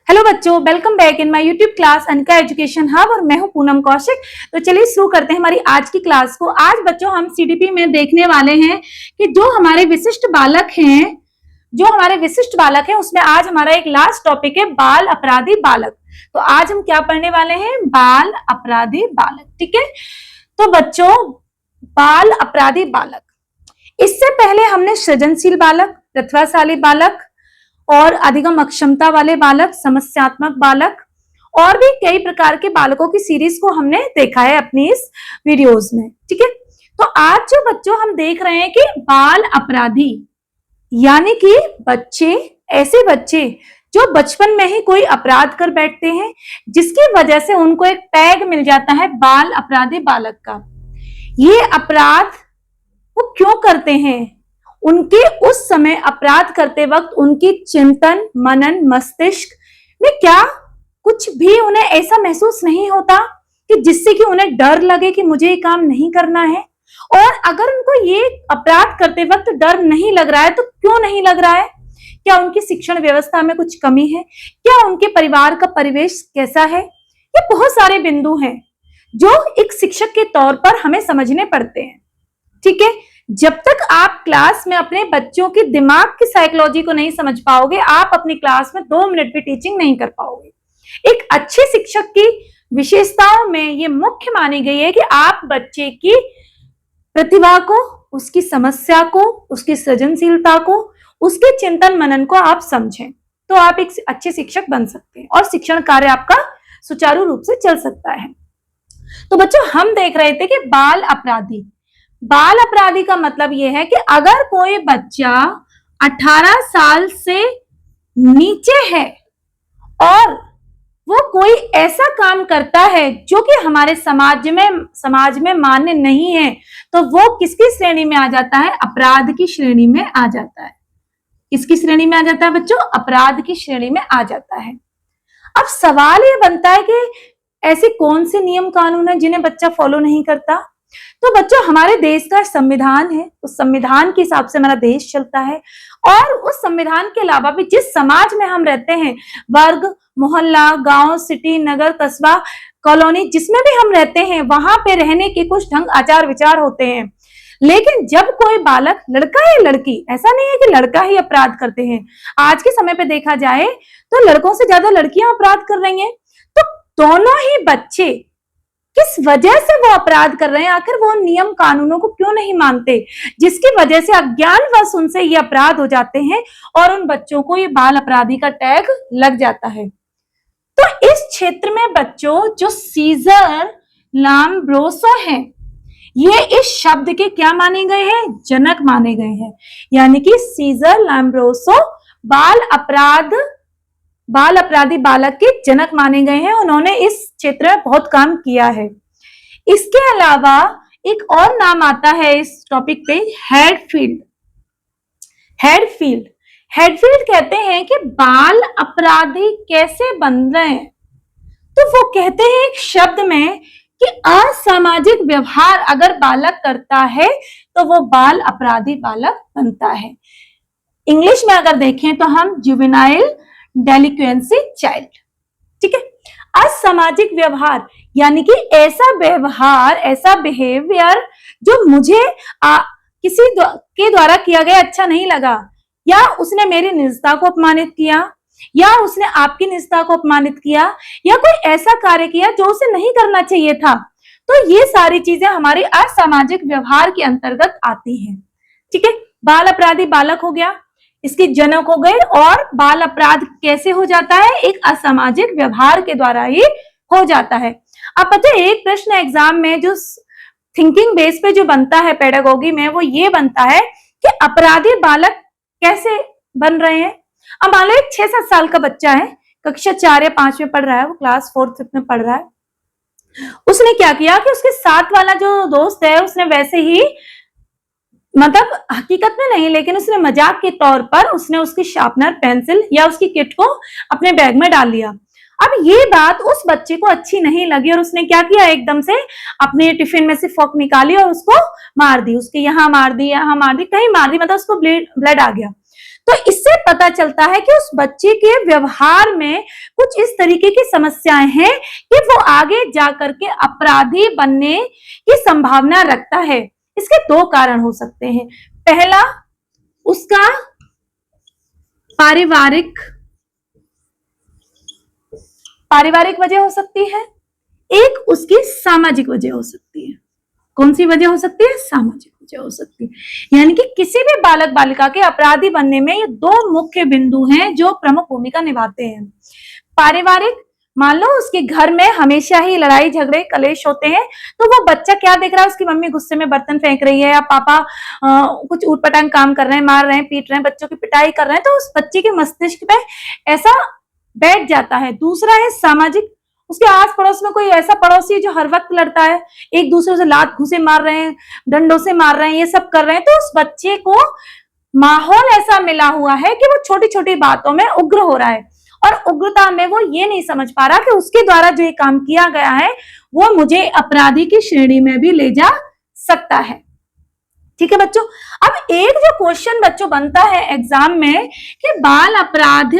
Hello बच्चों, welcome back in my YouTube class Anka education hub और मैं हूं पूनम कौशिक। तो चलिए शुरू करते हैं हमारी आज की क्लास को। आज बच्चों हम सीडीपी में देखने वाले हैं कि जो हमारे विशिष्ट बालक हैं उसमें आज हमारा एक लास्ट टॉपिक है बाल अपराधी बालक। तो आज हम क्या पढ़ने वाले हैं? बाल अपराधी बालक। ठीक है, तो बच्चों बाल अपराधी बालक, इससे पहले हमने सृजनशील बालक, प्रतिभाशाली बालक और अधिगम अक्षमता वाले बालक, समस्यात्मक बालक और भी कई प्रकार के बालकों की सीरीज को हमने देखा है अपनी इस वीडियोस में। ठीक है, तो आज जो बच्चों हम देख रहे हैं कि बाल अपराधी यानी कि ऐसे बच्चे जो बचपन में ही कोई अपराध कर बैठते हैं जिसकी वजह से उनको एक टैग मिल जाता है बाल अपराधी बालक का। ये अपराध वो क्यों करते हैं? उनके उस समय अपराध करते वक्त उनकी चिंतन, मनन, मस्तिष्क में क्या कुछ भी उन्हें ऐसा महसूस नहीं होता कि जिससे कि उन्हें डर लगे कि मुझे ये काम नहीं करना है? और अगर उनको ये अपराध करते वक्त डर नहीं लग रहा है तो क्यों नहीं लग रहा है? क्या उनकी शिक्षण व्यवस्था में कुछ कमी है? क्या उनके परिवार का परिवेश कैसा है? ये बहुत सारे बिंदु हैं जो एक शिक्षक के तौर पर हमें समझने पड़ते हैं। ठीक है, जब तक आप क्लास में अपने बच्चों की दिमाग की साइकोलॉजी को नहीं समझ पाओगे, आप अपनी क्लास में 2 मिनट भी टीचिंग नहीं कर पाओगे। एक अच्छे शिक्षक की विशेषताओं में ये मुख्य मानी गई है कि आप बच्चे की प्रतिभा को, उसकी समस्या को, उसकी सृजनशीलता को, उसके चिंतन मनन को आप समझें, तो आप एक अच्छे शिक्षक बन सकते हैं और शिक्षण कार्य आपका सुचारू रूप से चल सकता है। तो बच्चों हम देख रहे थे कि बाल अपराधी का मतलब यह है कि अगर कोई बच्चा 18 साल से नीचे है और वो कोई ऐसा काम करता है जो कि हमारे समाज में मान्य नहीं है, तो वो किसकी श्रेणी में आ जाता है? अपराध की श्रेणी में आ जाता है। किसकी श्रेणी में आ जाता है बच्चों? अपराध की श्रेणी में आ जाता है। अब सवाल ये बनता है कि ऐसे कौन से नियम कानून है जिन्हें बच्चा फॉलो नहीं करता? तो बच्चों हमारे देश का संविधान है, उस संविधान के हिसाब से हमारा देश चलता है और उस संविधान के अलावा भी जिस समाज में हम रहते हैं, वर्ग, मोहल्ला, गांव, सिटी, नगर, कस्बा, कॉलोनी, जिसमें भी हम रहते हैं, वहां पे रहने के कुछ ढंग, आचार, विचार होते हैं। लेकिन जब कोई बालक, लड़का या लड़की, ऐसा नहीं है कि लड़का ही अपराध करते हैं, आज के समय पे देखा जाए तो लड़कों से ज्यादा लड़कियां अपराध कर रही हैं। तो दोनों ही बच्चे किस वजह से वो अपराध कर रहे हैं? आखिर वो नियम कानूनों को क्यों नहीं मानते, जिसकी वजह से अज्ञानवश उनसे ये अपराध हो जाते हैं और उन बच्चों को ये बाल अपराधी का टैग लग जाता है। तो इस क्षेत्र में बच्चों जो सीजर लाम्ब्रोसो हैं, ये इस शब्द के क्या माने गए हैं? जनक माने गए हैं। यानी कि सीजर लाम्ब्रोसो बाल अपराधी बालक के जनक माने गए हैं। उन्होंने इस क्षेत्र में बहुत काम किया है। इसके अलावा एक और नाम आता है इस टॉपिक पे, हेडफील्ड कहते हैं कि बाल अपराधी कैसे बन रहे हैं। तो वो कहते हैं एक शब्द में कि असामाजिक व्यवहार अगर बालक करता है तो वो बाल अपराधी बालक बनता है। इंग्लिश में अगर देखें तो हम जुवेनाइल डेलिक्वेंसी चाइल्ड। ठीक है, असामाजिक व्यवहार यानी कि ऐसा व्यवहार, ऐसा बिहेवियर जो मुझे किसी के द्वारा किया गया अच्छा नहीं लगा, या उसने मेरी निजता को अपमानित किया, या उसने आपकी निजता को अपमानित किया, या कोई ऐसा कार्य किया जो उसे नहीं करना चाहिए था। तो ये सारी चीजें हमारे असामाजिक व्यवहार के अंतर्गत आती हैं। ठीक है, बाल अपराधी बालक हो गया, इसके जनक हो गए। और बाल अपराध कैसे हो जाता है? एक असामाजिक व्यवहार के द्वारा ही हो जाता है। अब पता है एक प्रश्न एग्जाम में जो थिंकिंग बेस पे जो बनता है पेडागोगी में, वो ये बनता है कि अपराधी बालक कैसे बन रहे हैं। अब मान लो एक 6-7 साल का बच्चा है, कक्षा 4 या 5 में पढ़ रहा है, वो क्लास 4th में पढ़ रहा है। उसने क्या किया कि उसके साथ वाला जो दोस्त है उसने वैसे ही, मतलब हकीकत में नहीं, लेकिन उसने मजाक के तौर पर उसने उसकी शार्पनर, पेंसिल या उसकी किट को अपने बैग में डाल लिया। अब ये बात उस बच्चे को अच्छी नहीं लगी और उसने क्या किया, एकदम से अपने टिफिन में से फोक निकाली और उसको मार दी। उसके यहाँ मार दी, यहाँ मार दी, कहीं मार दी, मतलब उसको ब्लड आ गया। तो इससे पता चलता है कि उस बच्चे के व्यवहार में कुछ इस तरीके की समस्याएं हैं कि वो आगे जाकर के अपराधी बनने की संभावना रखता है। इसके दो कारण हो सकते हैं। पहला, उसका पारिवारिक वजह हो सकती है, एक उसकी सामाजिक वजह हो सकती है। कौन सी वजह हो सकती है? सामाजिक वजह हो सकती है। यानी कि किसी भी बालक बालिका के अपराधी बनने में ये दो मुख्य बिंदु हैं जो प्रमुख भूमिका निभाते हैं। पारिवारिक, मान लो उसके घर में हमेशा ही लड़ाई झगड़े कलेश होते हैं, तो वो बच्चा क्या देख रहा है, उसकी मम्मी गुस्से में बर्तन फेंक रही है या पापा कुछ ऊटपटांग काम कर रहे हैं, मार रहे हैं, पीट रहे हैं, बच्चों की पिटाई कर रहे हैं, तो उस बच्चे के मस्तिष्क में ऐसा बैठ जाता है। दूसरा है सामाजिक, उसके आस पड़ोस में कोई ऐसा पड़ोसी है जो हर वक्त लड़ता है, एक दूसरे से लात घूंसे मार रहे हैं, डंडों से मार रहे हैं, ये सब कर रहे हैं, तो उस बच्चे को माहौल ऐसा मिला हुआ है कि वो छोटी छोटी बातों में उग्र हो रहा है, और उग्रता में वो ये नहीं समझ पा रहा कि उसके द्वारा जो ये काम किया गया है वो मुझे अपराधी की श्रेणी में भी ले जा सकता है। ठीक है बच्चों, अब एक जो क्वेश्चन बच्चों बनता है एग्जाम में कि बाल अपराध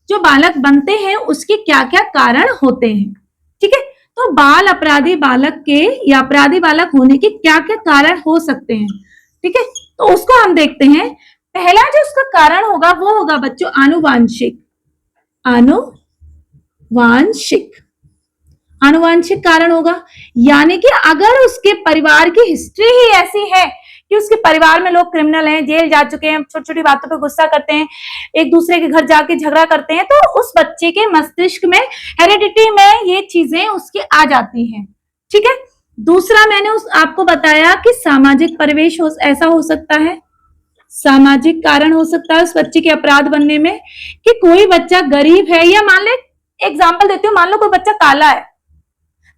जो बालक बनते हैं उसके क्या क्या कारण होते हैं। ठीक है, तो बाल अपराधी बालक के या अपराधी बालक होने के क्या क्या कारण हो सकते हैं। ठीक है, तो उसको हम देखते हैं। पहला जो उसका कारण होगा वो होगा बच्चों आनुवांशिक कारण होगा। यानी कि अगर उसके परिवार की हिस्ट्री ही ऐसी है कि उसके परिवार में लोग क्रिमिनल हैं, जेल जा चुके हैं, छोटी छोटी बातों पे गुस्सा करते हैं, एक दूसरे के घर जाके झगड़ा करते हैं, तो उस बच्चे के मस्तिष्क में हेरिडिटी में ये चीजें उसके आ जाती हैं। ठीक है, दूसरा मैंने आपको बताया कि सामाजिक परिवेश ऐसा हो सकता है, सामाजिक कारण हो सकता है उस बच्चे के अपराध बनने में कि कोई बच्चा गरीब है, या मान ले एग्जाम्पल देती हूँ, मान लो कोई बच्चा काला है,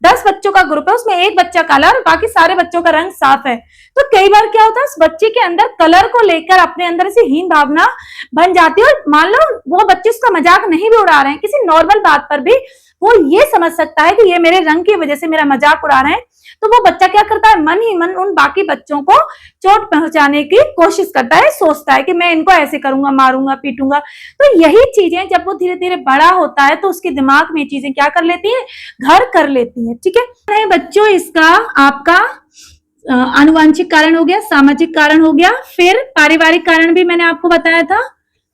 10 बच्चों का ग्रुप है, उसमें एक बच्चा काला और बाकी सारे बच्चों का रंग साफ है, तो कई बार क्या होता है उस बच्चे के अंदर कलर को लेकर अपने अंदर से हीन भावना बन जाती है, और मान लो वो बच्चे उसका मजाक नहीं भी उड़ा रहे हैं, किसी नॉर्मल बात पर भी वो ये समझ सकता है कि ये मेरे रंग की वजह से मेरा मजाक उड़ा रहे हैं, तो वो बच्चा क्या करता है, मन ही मन उन बाकी बच्चों को चोट पहुंचाने की कोशिश करता है, सोचता है कि मैं इनको ऐसे करूंगा, मारूंगा, पीटूंगा। तो यही चीजें जब वो धीरे धीरे बड़ा होता है तो उसके दिमाग में चीजें क्या कर लेती है, घर कर लेती है। ठीक है बच्चों, इसका आपका आनुवांशिक कारण हो गया, सामाजिक कारण हो गया, फिर पारिवारिक कारण भी मैंने आपको बताया था,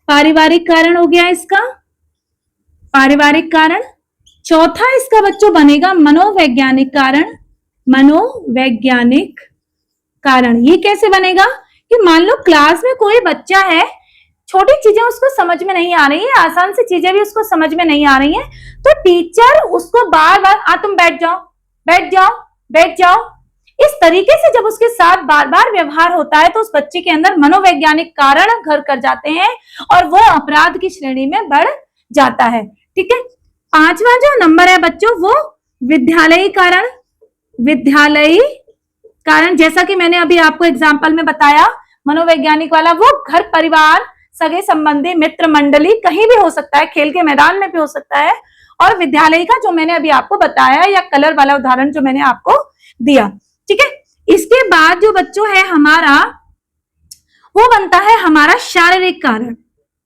पारिवारिक कारण हो गया इसका, पारिवारिक कारण। चौथा इसका बच्चों बनेगा मनोवैज्ञानिक कारण, मनोवैज्ञानिक कारण। ये कैसे बनेगा कि मान लो क्लास में कोई बच्चा है, छोटी चीजें उसको समझ में नहीं आ रही है, आसान सी चीजें भी उसको समझ में नहीं आ रही है, तो टीचर उसको बार बार तुम बैठ जाओ, बैठ जाओ, बैठ जाओ, इस तरीके से जब उसके साथ बार बार व्यवहार होता है तो उस बच्चे के अंदर मनोवैज्ञानिक कारण घर कर जाते हैं और वो अपराध की श्रेणी में बढ़ जाता है। ठीक है, पांचवा जो नंबर है बच्चों वो विद्यालयी कारण। विद्यालयी कारण जैसा कि मैंने अभी आपको एग्जाम्पल में बताया, मनोवैज्ञानिक वाला वो घर परिवार, सगे संबंधी, मित्र मंडली कहीं भी हो सकता है, खेल के मैदान में भी हो सकता है, और विद्यालय का जो मैंने अभी आपको बताया या कलर वाला उदाहरण जो मैंने आपको दिया। ठीक है, इसके बाद जो बच्चों है हमारा वो बनता है हमारा शारीरिक कारण।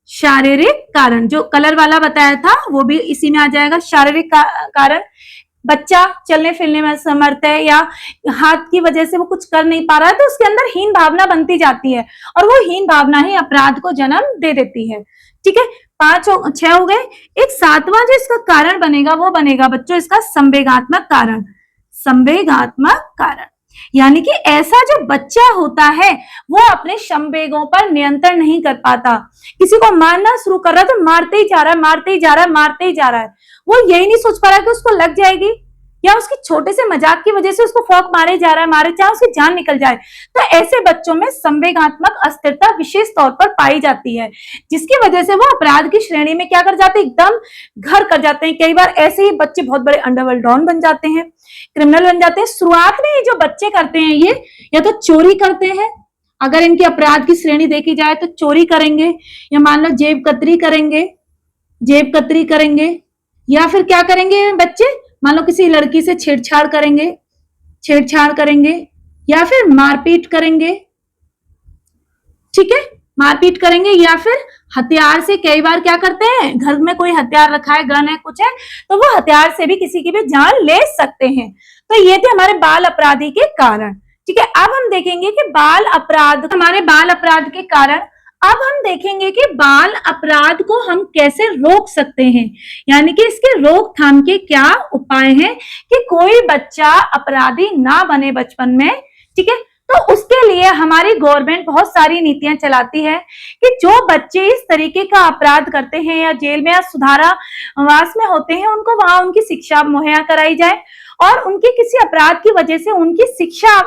शारीरिक कारण जो कलर वाला बताया था वो भी इसी में आ जाएगा, शारीरिक कारण। बच्चा चलने फिरने में असमर्थ है या हाथ की वजह से वो कुछ कर नहीं पा रहा है तो उसके अंदर हीन भावना बनती जाती है और वो हीन भावना ही अपराध को जन्म दे देती है। ठीक है, 6 हो गए। एक सातवां जो इसका कारण बनेगा वो बनेगा बच्चों इसका संवेगात्मक कारण। संवेगात्मक कारण यानी कि ऐसा जो बच्चा होता है वो अपने संवेगों पर नियंत्रण नहीं कर पाता, किसी को मारना शुरू कर रहा है तो मारते ही जा रहा है, मारते ही जा रहा है, मारते ही जा रहा है। वो यही नहीं सोच पा रहा कि उसको लग जाएगी या उसकी छोटे से मजाक की वजह से उसको फौक मारे जा रहा है, मारे चाहे उसकी जान निकल जाए। तो ऐसे बच्चों में संवेगात्मक अस्थिरता विशेष तौर पर पाई जाती है, जिसकी वजह से वो अपराध की श्रेणी में क्या कर जाते हैं, एकदम घर कर जाते हैं। कई बार ऐसे ही बच्चे बहुत बड़े अंडरवर्ल्ड डॉन बन जाते हैं, क्रिमिनल बन जाते हैं। शुरुआत में ये जो बच्चे करते हैं ये या तो चोरी करते हैं, अगर इनकी अपराध की श्रेणी देखी जाए तो चोरी करेंगे, या मान लो जेब कतरी करेंगे, जेब कतरी करेंगे, या फिर क्या करेंगे बच्चे, मान लो किसी लड़की से छेड़छाड़ करेंगे, छेड़छाड़ करेंगे, या फिर मारपीट करेंगे। ठीक है, मारपीट करेंगे, या फिर हथियार से, कई बार क्या करते हैं, घर में कोई हथियार रखा है, गन है, कुछ है, तो वो हथियार से भी किसी की भी जान ले सकते हैं। तो ये थे हमारे बाल अपराधी के कारण। ठीक है, अब हम देखेंगे कि बाल अपराध, हमारे बाल अपराध के कारण, अब हम देखेंगे कि बाल अपराध को हम कैसे रोक सकते हैं, यानी कि इसके रोकथाम के क्या उपाय हैं कि कोई बच्चा अपराधी ना बने बचपन में। ठीक है, तो उसके लिए हमारी गवर्नमेंट बहुत सारी नीतियां चलाती है कि जो बच्चे इस तरीके का अपराध करते हैं या जेल में या सुधारावास में होते हैं, उनको वहां उनकी शिक्षा मुहैया कराई जाए और उनके किसी अपराध की वजह से उनकी शिक्षा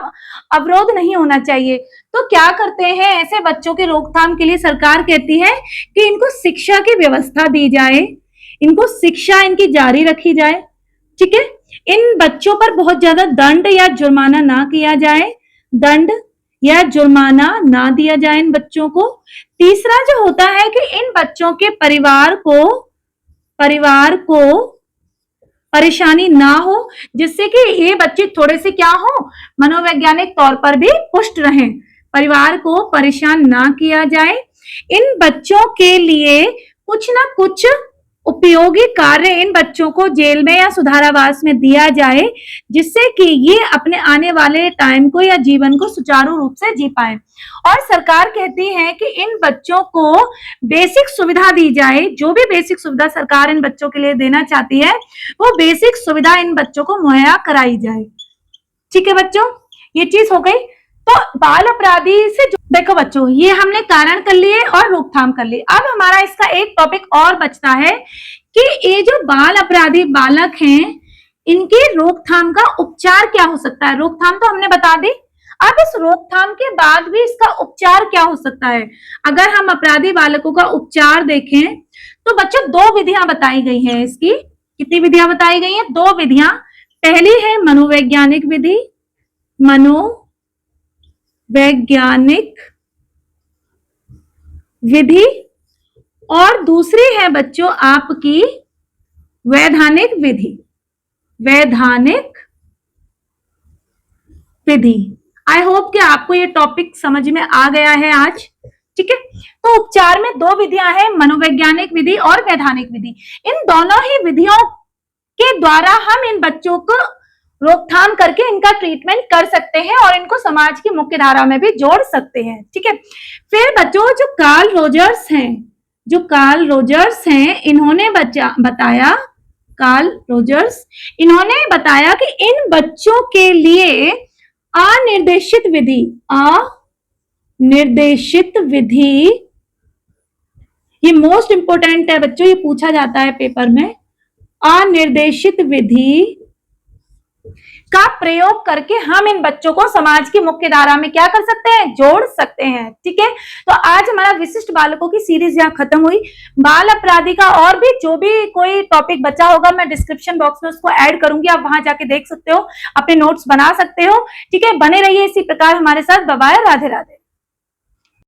अवरोध नहीं होना चाहिए। तो क्या करते हैं, ऐसे बच्चों के रोकथाम के लिए सरकार कहती है कि इनको शिक्षा की व्यवस्था दी जाए, इनको शिक्षा इनकी जारी रखी जाए। ठीक है, इन बच्चों पर बहुत ज्यादा दंड या जुर्माना ना किया जाए, दंड या जुर्माना ना दिया जाए इन बच्चों को। तीसरा जो होता है कि इन बच्चों के परिवार को परेशानी ना हो, जिससे कि ये बच्चे थोड़े से क्या हो, मनोवैज्ञानिक तौर पर भी पुष्ट रहें, परिवार को परेशान ना किया जाए। इन बच्चों के लिए कुछ ना कुछ उपयोगी कार्य इन बच्चों को जेल में या सुधारावास में दिया जाए, जिससे कि ये अपने आने वाले टाइम को या जीवन को सुचारू रूप से जी पाए। और सरकार कहती है कि इन बच्चों को बेसिक सुविधा दी जाए, जो भी बेसिक सुविधा सरकार इन बच्चों के लिए देना चाहती है, वो बेसिक सुविधा इन बच्चों को मुहैया कराई जाए। ठीक है बच्चों, ये चीज हो गई। तो बाल अपराधी से देखो बच्चों, ये हमने कारण कर लिए और रोकथाम कर लिए। अब हमारा इसका एक टॉपिक और बचता है कि ये जो बाल अपराधी बालक हैं, इनके रोकथाम का उपचार क्या हो सकता है। रोकथाम तो हमने बता दी, अब इस रोकथाम के बाद भी इसका उपचार क्या हो सकता है। अगर हम अपराधी बालकों का उपचार देखें तो बच्चों 2 विधियां बताई गई हैं। इसकी कितनी विधियां बताई गई हैं? 2 विधियां। पहली है मनोवैज्ञानिक विधि, मनोवैज्ञानिक विधि, और दूसरी है बच्चों आपकी वैधानिक विधि, वैधानिक विधि। आई होप कि आपको ये टॉपिक समझ में आ गया है आज। ठीक है, तो उपचार में 2 विधियां हैं, मनोवैज्ञानिक विधि और वैधानिक विधि। इन दोनों ही विधियों के द्वारा हम इन बच्चों को रोकथाम करके इनका ट्रीटमेंट कर सकते हैं और इनको समाज की मुख्य धारा में भी जोड़ सकते हैं। ठीक है, फिर बच्चों जो कार्ल रोजर्स हैं, इन्होंने बताया, कार्ल रोजर्स, इन्होंने बताया कि इन बच्चों के लिए अनिर्देशित विधि, ये मोस्ट इंपोर्टेंट है बच्चों, ये पूछा जाता है पेपर में। अनिर्देशित विधि का प्रयोग करके हम इन बच्चों को समाज की मुख्य धारा में क्या कर सकते हैं, जोड़ सकते हैं। ठीक है, तो आज हमारा विशिष्ट बालकों की सीरीज यहाँ खत्म हुई। बाल अपराधी का और भी जो भी कोई टॉपिक बचा होगा, मैं डिस्क्रिप्शन बॉक्स में उसको ऐड करूंगी, आप वहां जाके देख सकते हो, अपने नोट्स बना सकते हो। ठीक है, बने रहिए इसी प्रकार हमारे साथ। Bye bye, Radhe Radhe.